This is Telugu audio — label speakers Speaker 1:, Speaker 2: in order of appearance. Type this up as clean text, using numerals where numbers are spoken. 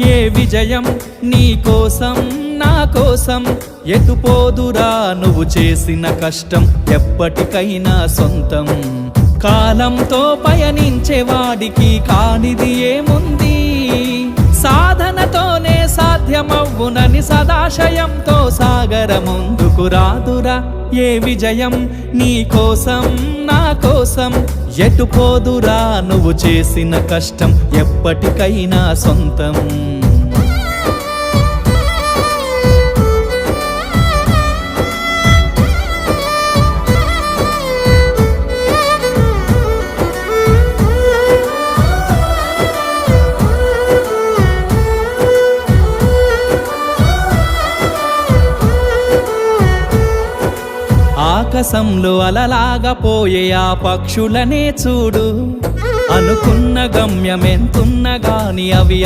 Speaker 1: ఏ విజయం నీ కోసం నా కోసం ఎటుపోదురా నువ్వు చేసిన కష్టం ఎప్పటికైనా సొంతం కాలంతో పయనించేవాడికి కానిది ఏముంది సాధనతోనే సాధ్యమవ్వునని సదాశయంతో సాగర ముందుకు రాదురా ఏ విజయం నీ కోసం నా కోసం ఎటుపోదురా నువ్వు చేసిన కష్టం ఎప్పటికైనా సొంతం ఆకాశంలో అలలాగా పోయే ఆ పక్షులనే చూడు అనుకున్న గమ్యమెంతున్న గాని అవి